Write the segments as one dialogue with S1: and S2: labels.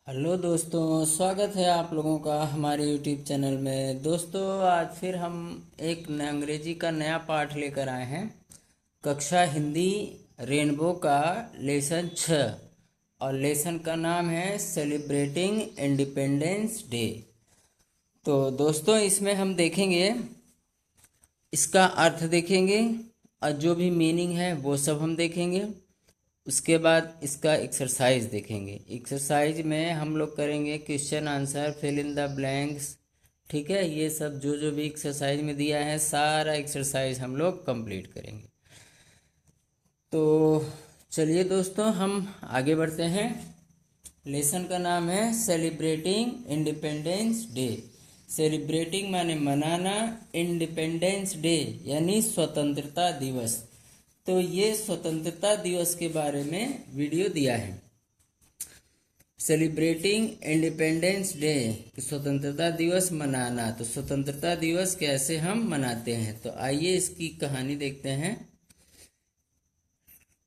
S1: Hello दोस्तों, स्वागत है आप लोगों का हमारे यूट्यूब चैनल में। दोस्तों, आज फिर हम एक अंग्रेजी का नया पाठ लेकर आए हैं। कक्षा हिंदी रेनबो का लेसन 6 और लेसन का नाम है सेलिब्रेटिंग इंडिपेंडेंस डे। तो दोस्तों, इसमें हम देखेंगे, इसका अर्थ देखेंगे और जो भी मीनिंग है वो सब हम देखेंगे। उसके बाद इसका एक्सरसाइज देखेंगे। एक्सरसाइज में हम लोग करेंगे question answer, fill in the blanks. ठीक है, ये सब जो जो भी एक्सरसाइज में दिया है सारा एक्सरसाइज हम लोग कंप्लीट करेंगे। तो चलिए दोस्तों, हम आगे बढ़ते हैं। लेसन का नाम है सेलिब्रेटिंग इंडिपेंडेंस डे। सेलिब्रेटिंग माने मनाना, इंडिपेंडेंस डे यानी स्वतंत्रता दिवस। तो ये स्वतंत्रता दिवस के बारे में वीडियो दिया है। सेलिब्रेटिंग इंडिपेंडेंस डे, स्वतंत्रता दिवस मनाना। तो स्वतंत्रता दिवस कैसे हम मनाते हैं, तो आइए इसकी कहानी देखते हैं।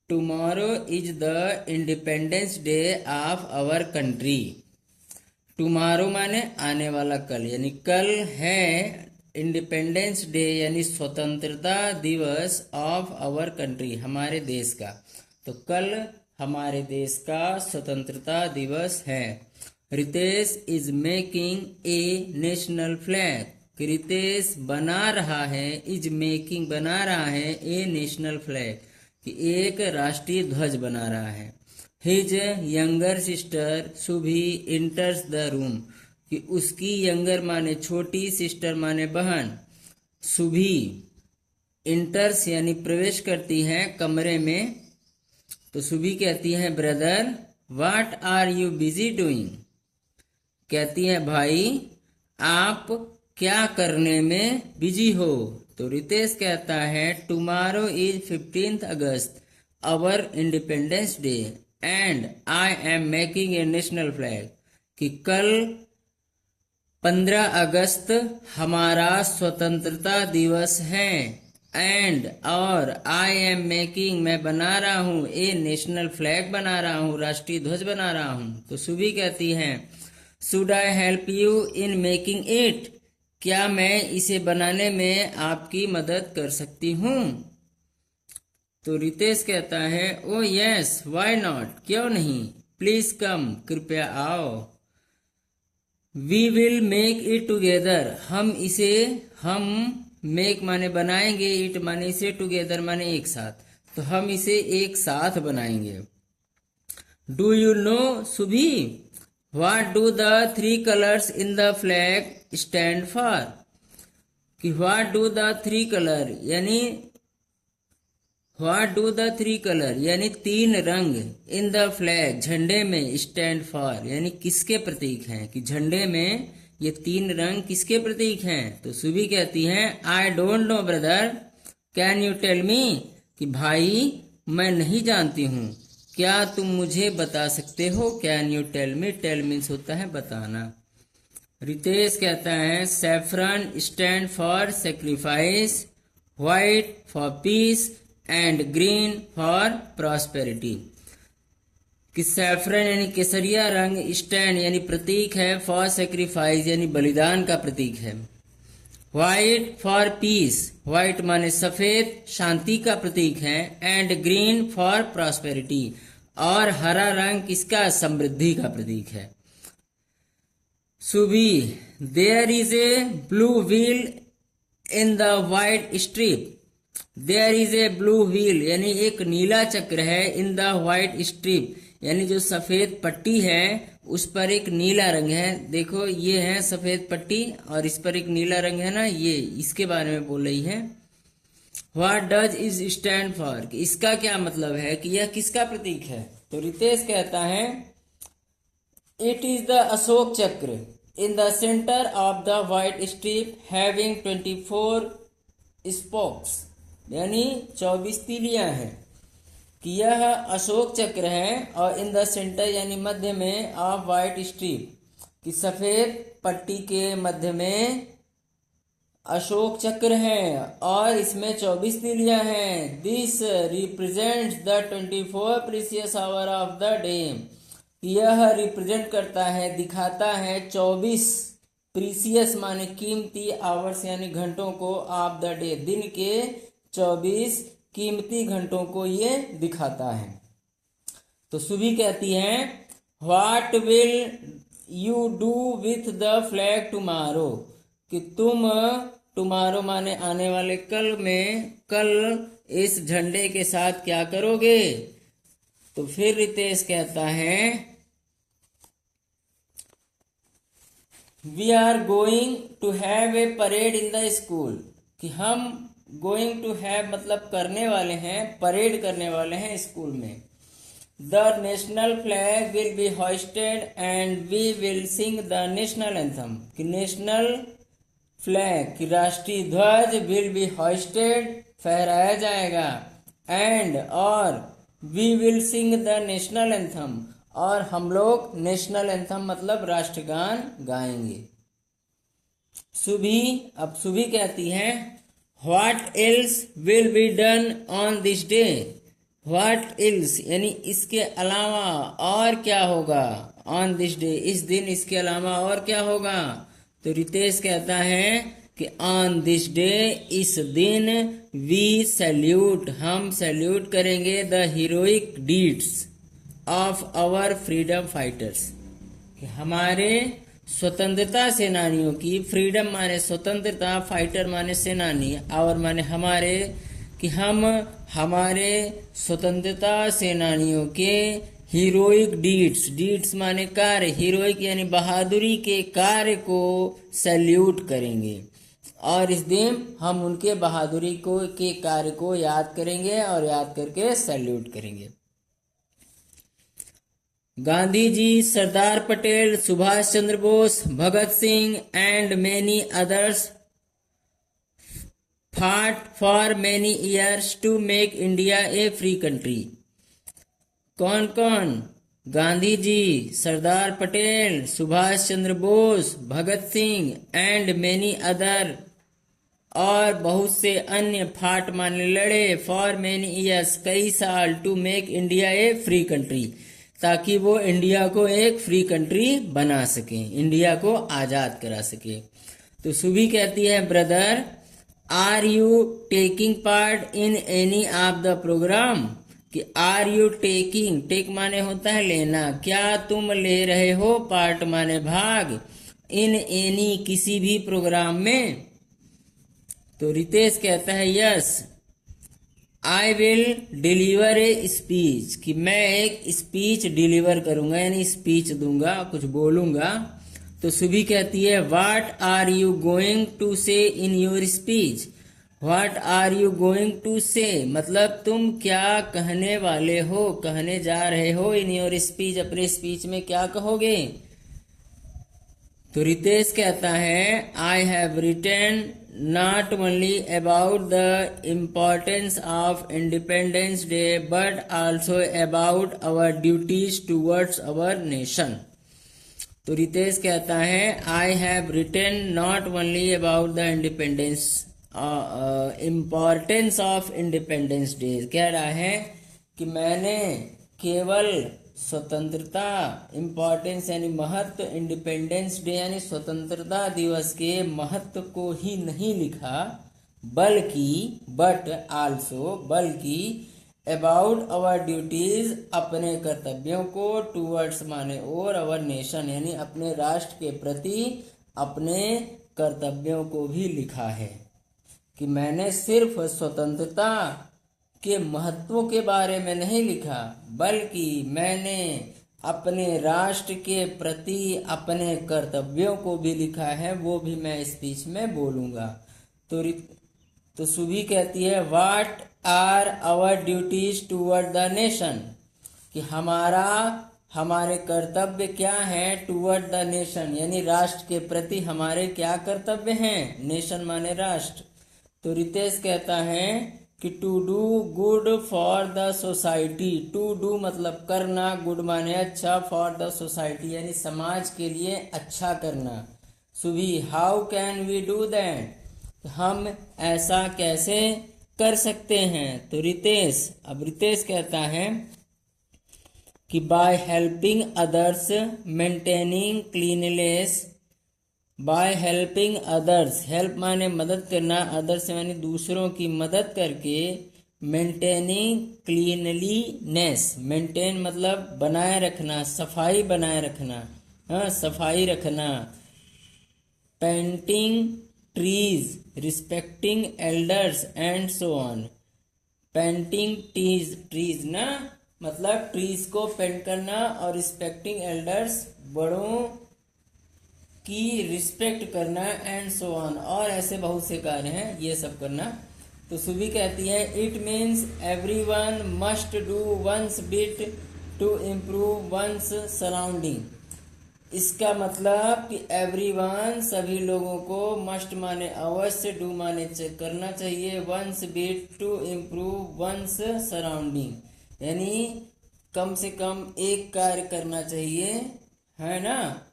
S1: Tomorrow is the independence day of our country. Tomorrow माने आने वाला कल, यानी कल है इंडिपेंडेंस डे यानी स्वतंत्रता दिवस ऑफ आवर कंट्री, हमारे देश का। तो कल हमारे देश का स्वतंत्रता दिवस है। Ritesh is making a national flag. Ritesh बना रहा है, इज मेकिंग बना रहा है, ए नेशनल फ्लैग कि एक राष्ट्रीय ध्वज बना रहा है। His younger sister Shubhi इंटर्स the room कि उसकी यंगर माने छोटी, सिस्टर माने बहन, शुभी इंटर्स यानी प्रवेश करती है कमरे में। तो शुभी कहती है brother what are you busy doing. कहती है भाई आप क्या करने में बिजी हो। तो रितेश कहता है tomorrow is 15 August our independence day and I am making a national flag कि कल 15 अगस्त हमारा स्वतंत्रता दिवस है। एंड और आई एम मेकिंग मैं बना रहा हूँ, ए नेशनल फ्लैग बना रहा हूँ, राष्ट्रीय ध्वज बना रहा हूँ। तो सुबी कहती है should I help you in making it, क्या मैं इसे बनाने में आपकी मदद कर सकती हूँ। तो रितेश कहता है ओ यस व्हाई नॉट, क्यों नहीं, प्लीज कम कृपया आओ। We will make it together, हम मेक माने बनाएंगे, इट माने इसे, टुगेदर माने एक साथ, तो हम इसे एक साथ बनाएंगे। Do you know सुभी what do the 3 colours in the flag stand for कि व्हाट डू द 3 कलर यानी व्हाट डू द 3 कलर यानी 3 रंग इन द फ्लैग झंडे में, स्टैंड फॉर यानी किसके प्रतीक हैं, कि झंडे में ये 3 रंग किसके प्रतीक हैं। तो सुबी कहती है I don't know brother can you tell me कि भाई मैं नहीं जानती हूँ, क्या तुम मुझे बता सकते हो। Can you tell me, tell means होता है बताना। रितेश कहता है saffron stand for sacrifice, white for peace and green for prosperity कि सैफरन यानी केसरिया रंग, स्टैंड यानी प्रतीक है, फॉर सेक्रीफाइस यानी बलिदान का प्रतीक है, व्हाइट फॉर पीस, व्हाइट माने सफेद शांति का प्रतीक है, एंड ग्रीन फॉर प्रॉस्पेरिटी और हरा रंग किसका, समृद्धि का प्रतीक है। Subi there is a blue wheel in the white strip, there is a blue wheel यानी एक नीला चक्र है, इन द व्हाइट स्ट्रिप यानी जो सफेद पट्टी है उस पर एक नीला रंग है। देखो ये है सफेद पट्टी और इस पर एक नीला रंग है ना, ये इसके बारे में बोल रही है। What does is stand for, इसका क्या मतलब है कि यह किसका प्रतीक है। तो रितेश कहता है it is the Ashok Chakra in the centre of the white strip having 24 spokes यानी 24 तीलियां हैं कि यह अशोक चक्र है और इन द सेंटर यानी मध्य में ऑफ व्हाइट स्ट्रिप कि सफेद पट्टी के मध्य में अशोक चक्र है और इसमें 24 तीलियां हैं। This represents the 24 precious hour of the day यह रिप्रेजेंट करता है, दिखाता है 24 प्रीसियस माने कीमती आवर्स यानी घंटों को ऑफ द डे, दिन के 24 कीमती घंटों को ये दिखाता है। तो सुबी कहती है what will you do with the flag tomorrow, कि तुम टुमारो माने आने वाले कल में, कल इस झंडे के साथ क्या करोगे। तो फिर रितेश कहता है we are going to have a parade in the school, कि हम गोइंग टू हैव मतलब करने वाले हैं, परेड करने वाले हैं स्कूल में। The national flag will be hoisted and we will sing the national anthem, कि नेशनल फ्लैग की राष्ट्रीय ध्वज विल बी होइस्टेड फहराया जाएगा, एंड और we will sing the national anthem, और हम लोग नेशनल एंथम मतलब राष्ट्रगान गाएंगे। अब सुबी कहती है what else will be done on this day, what else यानी इसके अलावा और क्या होगा, ऑन दिस डे इस दिन इसके अलावा और क्या होगा। तो रितेश कहता है कि ऑन दिस डे इस दिन वी सैल्यूट हम सैल्यूट करेंगे the heroic deeds of our freedom fighters, कि हमारे स्वतंत्रता सेनानियों की, फ्रीडम माने स्वतंत्रता, फाइटर माने सेनानी, आवर माने हमारे, कि हम हमारे स्वतंत्रता सेनानियों के हीरोइक डीड्स माने कार्य, हीरोइक यानी बहादुरी के कार्य को सैल्यूट करेंगे, और इस दिन हम उनके बहादुरी को के कार्य को याद करेंगे और याद करके सैल्यूट करेंगे। Gandhi ji, Sardar Patel, Subhash Chandra Bose, Bhagat Singh and many others fought for many years to make India a free country। कौन कौन? Gandhi ji, Sardar Patel, Subhash Chandra Bose, Bhagat Singh and many other, और बहुत से अन्य, फाट माने लड़े, फॉर मेनी ईयर्स कई साल, to make India a free country ताकि वो इंडिया को एक फ्री कंट्री बना सके, इंडिया को आजाद करा सके। तो सुबी कहती है brother are you taking part in any of the programme, कि आर यू टेकिंग, टेक माने होता है लेना, क्या तुम ले रहे हो, पार्ट माने भाग, इन एनी किसी भी प्रोग्राम में। तो रितेश कहता है yes I will deliver a speech, कि मैं एक स्पीच डिलीवर करूंगा यानी स्पीच दूंगा, कुछ बोलूंगा। तो सुबी कहती है what are you going to say in your speech, what are you going to say मतलब तुम क्या कहने वाले हो, कहने जा रहे हो, इन योर स्पीच अपने स्पीच में क्या कहोगे। तो रितेश कहता है I have written not only about the importance of Independence Day but also about our duties towards our nation। तो रितेश कहता है I have written not only about the independence importance of independence day, कह रहा है कि मैंने केवल स्वतंत्रता, इम्पोर्टेंस यानी महत्व, इंडिपेंडेंस डे यानी स्वतंत्रता दिवस के महत्व को ही नहीं लिखा, बल्कि बट आल्सो बल्कि अबाउट अवर ड्यूटीज अपने कर्तव्यों को, टूवर्ड्स माने और, अवर नेशन यानी अपने राष्ट्र के प्रति अपने कर्तव्यों को भी लिखा है। कि मैंने सिर्फ स्वतंत्रता के महत्वों के बारे में नहीं लिखा, बल्कि मैंने अपने राष्ट्र के प्रति अपने कर्तव्यों को भी लिखा है, वो भी मैं स्पीच में बोलूंगा। तो सुबी कहती है what are our duties toward the nation, कि हमारे कर्तव्य क्या हैं, टूवर्ड द नेशन यानी राष्ट्र के प्रति हमारे क्या कर्तव्य हैं, नेशन माने राष्ट्र। तो रितेश कहता है कि to do good for the society, to do मतलब करना, गुड माने अच्छा, फॉर द सोसाइटी यानी समाज के लिए अच्छा करना। Subi how can we do that, हम ऐसा कैसे कर सकते हैं। तो रितेश कहता है कि by helping others maintaining cleanliness, by helping others, help माने मदद करना, अदर्स माने दूसरों की मदद करके, मेंटेनिंग क्लीनलीनेस, मेंटेन मतलब बनाए रखना, सफाई बनाए रखना, हाँ सफाई रखना, painting trees, respecting elders and so on. Painting trees, trees ना मतलब ट्रीज को पेंट करना, और रिस्पेक्टिंग एल्डर्स बड़ों की रिस्पेक्ट करना, एंड सो ऑन, और ऐसे बहुत से कार्य हैं ये सब करना। तो सुबी कहती है it means everyone must do one's bit to improve one's surrounding. इसका मतलब कि एवरीवन सभी लोगों को, मस्ट माने अवश्य, डू माने करना चाहिए, one's bit to improve one's surrounding, यानी कम से कम एक कार्य करना चाहिए, है ना।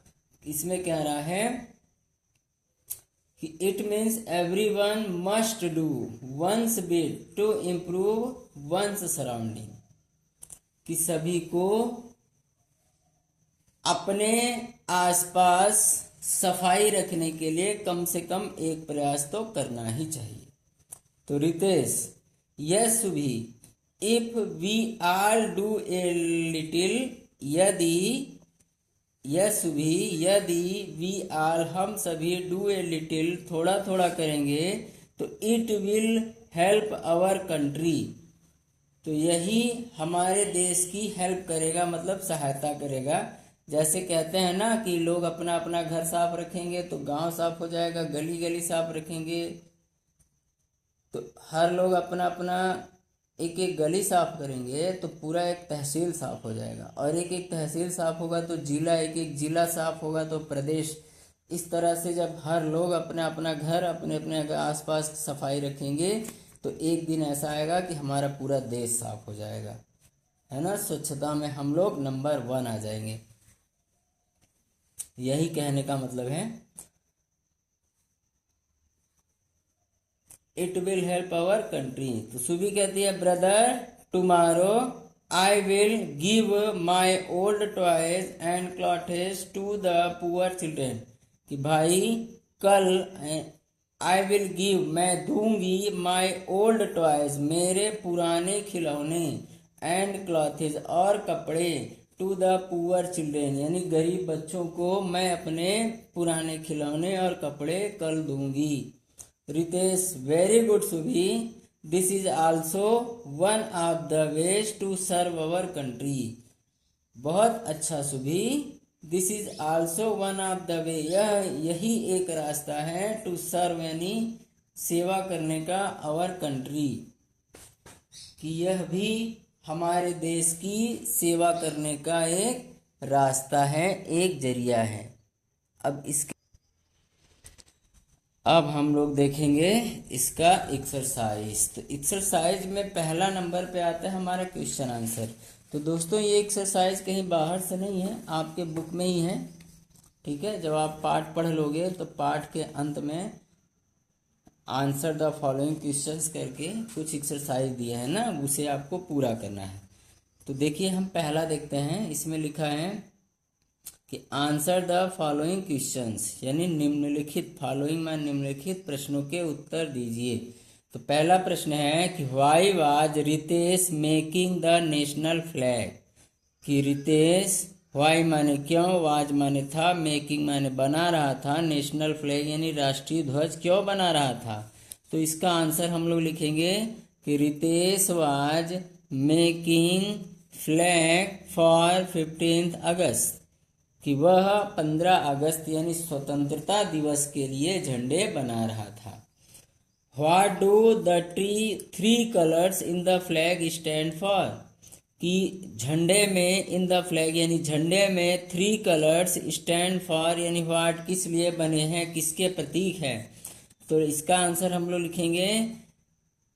S1: इसमें कह रहा है कि it means everyone must do one's bit to improve one's surrounding, कि सभी को अपने आसपास सफाई रखने के लिए कम से कम एक प्रयास तो करना ही चाहिए। तो रितेश, यस भी, if we all do a little, यदि, यस भी, यदि वी आल हम सभी डू ए लिटिल थोड़ा थोड़ा करेंगे, तो it will help our country, तो यही हमारे देश की हेल्प करेगा, मतलब सहायता करेगा। जैसे कहते हैं ना कि लोग अपना अपना घर साफ रखेंगे तो गांव साफ हो जाएगा, गली गली साफ रखेंगे तो हर लोग अपना अपना एक एक गली साफ करेंगे तो पूरा एक तहसील साफ हो जाएगा, और एक एक तहसील साफ होगा तो जिला, एक एक जिला साफ होगा तो प्रदेश। इस तरह से जब हर लोग अपना अपना घर, अपने अपने आसपास सफाई रखेंगे तो एक दिन ऐसा आएगा कि हमारा पूरा देश साफ हो जाएगा, है ना। स्वच्छता में हम लोग नंबर 1 आ जाएंगे, यही कहने का मतलब है। It will help our country. तो सुबी कहती है brother tomorrow I will give my old toys and clothes to the poor children, कि भाई कल आई विल गिव, मैं दूंगी, माई ओल्ड टॉयज, मेरे पुराने खिलौने, एंड क्लॉथेज, और कपड़े, टू द पुअर चिल्ड्रेन, यानी गरीब बच्चों को मैं अपने पुराने खिलौने और कपड़े कल दूंगी। Ritesh, very good Subhi, this is also one of the ways to serve our country, बहुत अच्छा Subhi, this is also one of the way, यही एक रास्ता है, टू सर्व यानी सेवा करने का, अवर कंट्री, कि यह भी हमारे देश की सेवा करने का एक रास्ता है, एक जरिया है। अब हम लोग देखेंगे इसका एक्सरसाइज। तो एक्सरसाइज में पहला नंबर पे आता है हमारा क्वेश्चन आंसर। तो दोस्तों ये एक्सरसाइज कहीं बाहर से नहीं है, आपके बुक में ही है, ठीक है। जब आप पाठ पढ़ लोगे तो पाठ के अंत में आंसर द फॉलोइंग क्वेश्चंस करके कुछ एक्सरसाइज दिया है ना, उसे आपको पूरा करना है। तो देखिए हम पहला देखते हैं, इसमें लिखा है कि आंसर द फॉलोइंग क्वेश्चंस, यानी निम्नलिखित, फॉलोइंग में निम्नलिखित प्रश्नों के उत्तर दीजिए। तो पहला प्रश्न है कि why was Ritesh making the national flag, कि रितेश, व्हाई माने क्यों, वाज माने था, मेकिंग माने बना रहा था, नेशनल फ्लैग यानी राष्ट्रीय ध्वज क्यों बना रहा था। तो इसका आंसर हम लोग लिखेंगे कि Ritesh was making flag for 15 August, कि वह 15 अगस्त यानी स्वतंत्रता दिवस के लिए झंडे बना रहा था। What do the three colours in the flag stand for, कि झंडे में, इन द फ्लैग यानी झंडे में 3 कलर्स स्टैंड फॉर यानी व्हाट किस लिए बने हैं, किसके प्रतीक है। तो इसका आंसर हम लोग लिखेंगे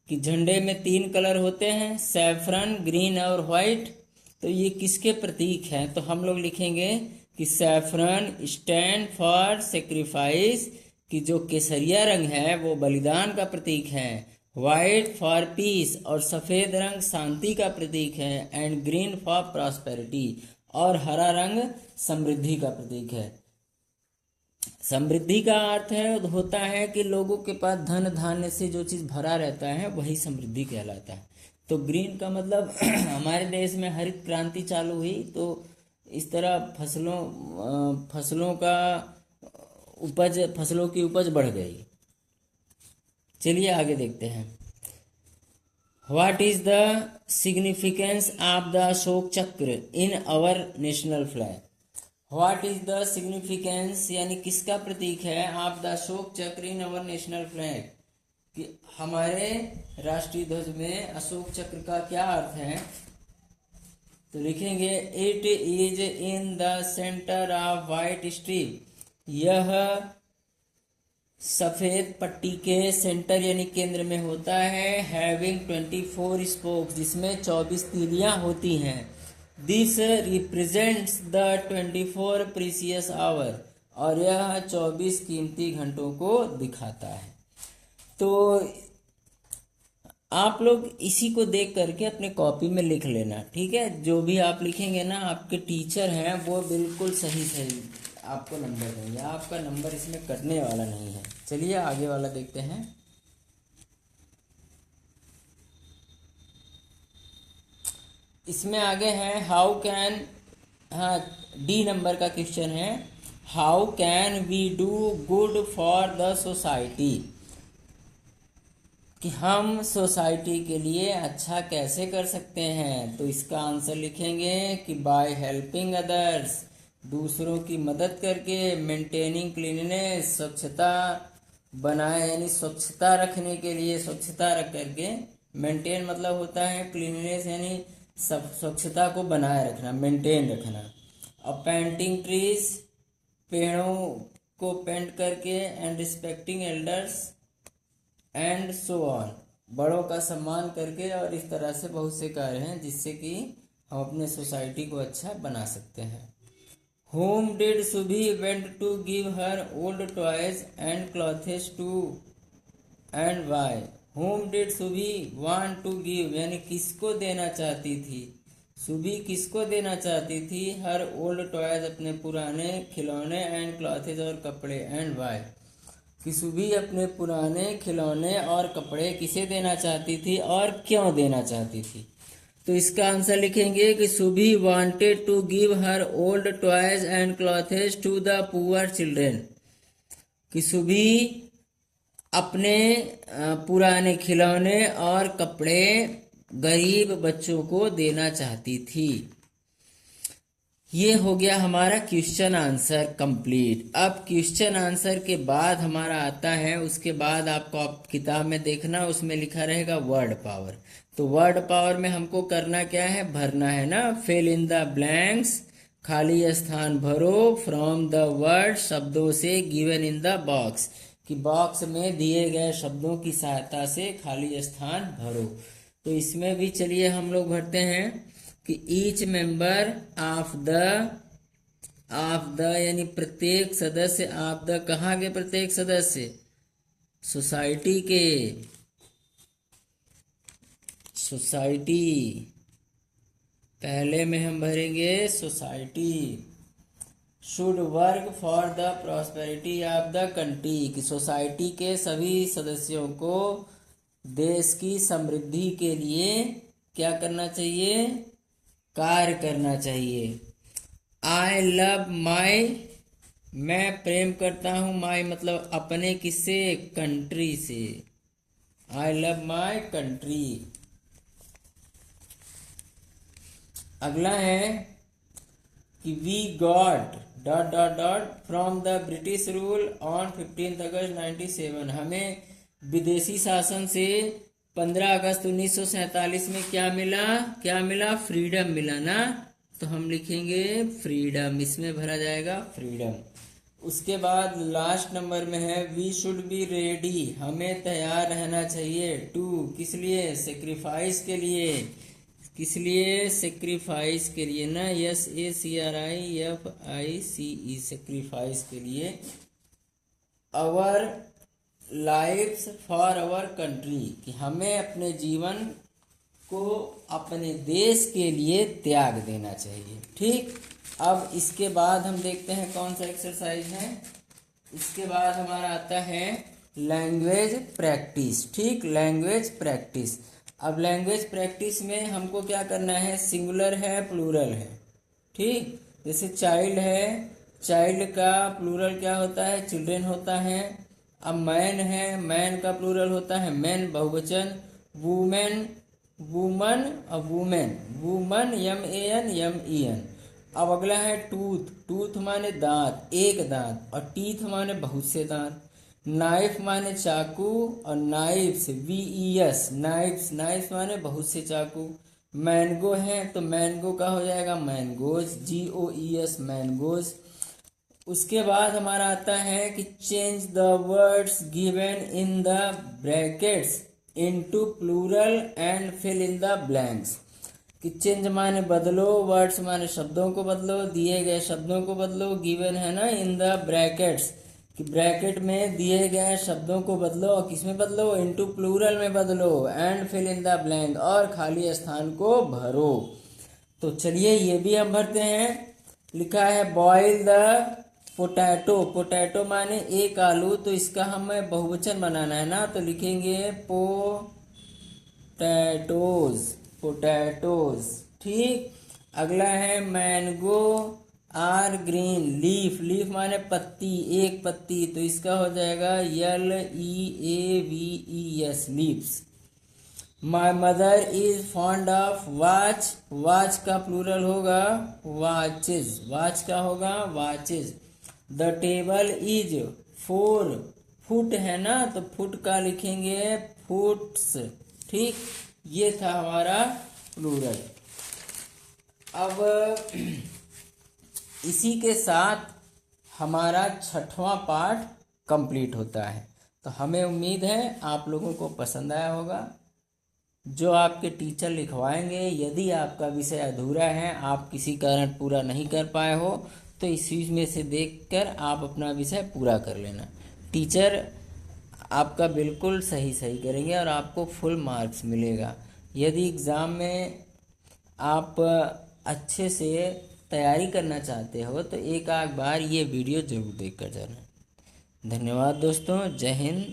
S1: कि झंडे में 3 कलर होते हैं, सैफरन, ग्रीन और व्हाइट, तो ये किसके प्रतीक हैं। तो हम लोग लिखेंगे कि सैफरन स्टैंड फॉर सेक्रीफाइस, कि जो केसरिया रंग है वो बलिदान का प्रतीक है, व्हाइट फॉर पीस और सफेद रंग शांति का प्रतीक है। एंड ग्रीन फॉर प्रॉस्पेरिटी और हरा रंग समृद्धि का प्रतीक है। समृद्धि का अर्थ होता है कि लोगों के पास धन धान्य से जो चीज भरा रहता है वही समृद्धि कहलाता है। तो ग्रीन का मतलब हमारे देश में हरित क्रांति चालू हुई तो इस तरह फसलों की उपज बढ़ गई। चलिए आगे देखते हैं। What is the significance of the Ashok Chakra in our national flag. What is the significance यानी किसका प्रतीक है of the Ashok Chakra in our national flag, कि हमारे राष्ट्रीय ध्वज में अशोक चक्र का क्या अर्थ है। तो लिखेंगे it is in the centre of white strip, यह सफेद पट्टी के सेंटर यानी केंद्र में होता है। हैविंग 24 स्पोक्स, जिसमें 24 तीलियां होती हैं। This represents the 24 precious hour, और यह 24 कीमती घंटों को दिखाता है। तो आप लोग इसी को देख करके अपने कॉपी में लिख लेना, ठीक है। जो भी आप लिखेंगे ना, आपके टीचर हैं वो बिल्कुल सही आपको नंबर देंगे, आपका नंबर इसमें कटने वाला नहीं है। चलिए आगे वाला देखते हैं। इसमें आगे है हाउ कैन, हाँ डी नंबर का क्वेश्चन है, how can we do good for the society, कि हम सोसाइटी के लिए अच्छा कैसे कर सकते हैं। तो इसका आंसर लिखेंगे कि बाय हेल्पिंग अदर्स, दूसरों की मदद करके। मेंटेनिंग क्लीननेस, स्वच्छता बनाए यानी स्वच्छता रखने के लिए, स्वच्छता रख करके। मेंटेन मतलब होता है क्लीननेस यानी सब स्वच्छता को बनाए रखना, मेंटेन रखना। अब पेंटिंग ट्रीज, पेड़ों को पेंट करके। And respecting elders and so on, बड़ों का सम्मान करके। और इस तरह से बहुत से कार्य हैं जिससे कि हम अपने सोसाइटी को अच्छा बना सकते हैं। Whom did Subhi went to give her old toys and clothes to and why? Whom did Subhi want to give, यानी किसको देना चाहती थी। सुबी किसको देना चाहती थी हर ओल्ड टॉयज, अपने पुराने खिलौने। एंड क्लॉथेज और कपड़े। एंड वाई, कि सुबी अपने पुराने खिलौने और कपड़े किसे देना चाहती थी और क्यों देना चाहती थी। तो इसका आंसर लिखेंगे कि Subi wanted to give her old toys and clothes to the poor children, कि सुबी अपने पुराने खिलौने और कपड़े गरीब बच्चों को देना चाहती थी। ये हो गया हमारा क्वेश्चन आंसर कंप्लीट। अब क्वेश्चन आंसर के बाद हमारा आता है, उसके बाद आपको किताब में देखना, उसमें लिखा रहेगा वर्ड पावर। तो वर्ड पावर में हमको करना क्या है, भरना है ना। फिल इन द ब्लैंक्स, खाली स्थान भरो। फ्रॉम द वर्ड, शब्दों से। गिवन इन द बॉक्स, कि बॉक्स में दिए गए शब्दों की सहायता से खाली स्थान भरो। तो इसमें भी चलिए हम लोग भरते हैं कि ईच मेंबर ऑफ द यानी प्रत्येक सदस्य। ऑफ द कहाँ के प्रत्येक सदस्य, सोसाइटी के। सोसाइटी पहले में हम भरेंगे society. Should work for the prosperity of the country, कि सोसाइटी के सभी सदस्यों को देश की समृद्धि के लिए क्या करना चाहिए, कार्य करना चाहिए। आई लव माई, मैं प्रेम करता हूं। माई मतलब अपने, किससे, कंट्री से। I love my country. अगला है कि we got dot dot dot from the British rule on 15 August 97, हमें विदेशी शासन से 15 अगस्त 1947 में क्या मिला, फ्रीडम मिला ना। तो हम लिखेंगे फ्रीडम, इसमें भरा जाएगा फ्रीडम। उसके बाद लास्ट नंबर में है वी शुड बी रेडी, हमें तैयार रहना चाहिए। टू किस लिए, सेक्रीफाइस के लिए। किस लिए, सेक्रीफाइस के लिए ना, SACRIFICE, सेक्रीफाइस के लिए। अवर लाइव्स फॉर अवर कंट्री, कि हमें अपने जीवन को अपने देश के लिए त्याग देना चाहिए। ठीक, अब इसके बाद हम देखते हैं कौन सा एक्सरसाइज है। इसके बाद हमारा आता है लैंग्वेज प्रैक्टिस। ठीक, लैंग्वेज प्रैक्टिस। अब लैंग्वेज प्रैक्टिस में हमको क्या करना है, सिंगुलर है प्लूरल है। ठीक, जैसे चाइल्ड है, चाइल्ड का प्लूरल क्या होता है, चिल्ड्रेन होता है। अब मैन है, मैन का प्लूरल होता है मैन बहुवचन। वुमेन, वुमन और वुमेन, वुमन MAN। अब अगला है टूथ, टूथ माने दांत, एक दांत, और टीथ माने बहुत से दांत। नाइफ माने चाकू, और नाइफ्स VES, नाइफ्स, नाइफ्स माने बहुत से चाकू। मैंगो है तो मैंगो का हो जाएगा मैंगोज, GOES, मैंगोज। उसके बाद हमारा आता है कि change the words given in the brackets into plural and fill in the blanks. कि चेंज माने बदलो, वर्ड्स माने शब्दों को बदलो, दिए गए शब्दों को बदलो, गिवन है ना इन द ब्रैकेट्स, कि ब्रैकेट में दिए गए शब्दों को बदलो, और किसमें बदलो, इनटू प्लूरल में बदलो, and fill in the blank, और खाली स्थान को भरो। तो चलिए ये भी हम भरते हैं। लिखा है बॉयल द पोटैटो, पोटैटो माने एक आलू, तो इसका हमें बहुवचन बनाना है ना, तो लिखेंगे पोटैटोज, पोटैटोज। ठीक, अगला है mango are green, leaf, leaf माने पत्ती, एक पत्ती, तो इसका हो जाएगा LEAVES, leaves. My mother is fond of watch, watch का प्लूरल होगा वॉचेज, वॉच का होगा watches. The table is 4 foot है ना, तो फुट का लिखेंगे फुट्स। ठीक, ये था हमारा प्लूरल। अब इसी के साथ हमारा 6वां पार्ट कंप्लीट होता है। तो हमें उम्मीद है आप लोगों को पसंद आया होगा। जो आपके टीचर लिखवाएंगे, यदि आपका विषय अधूरा है, आप किसी कारण पूरा नहीं कर पाए हो, तो इस चीज़ में से देखकर आप अपना विषय पूरा कर लेना। टीचर आपका बिल्कुल सही करेंगे और आपको फुल मार्क्स मिलेगा। यदि एग्ज़ाम में आप अच्छे से तैयारी करना चाहते हो तो एक आध बार ये वीडियो जरूर देख कर जाना। धन्यवाद दोस्तों, जय हिंद।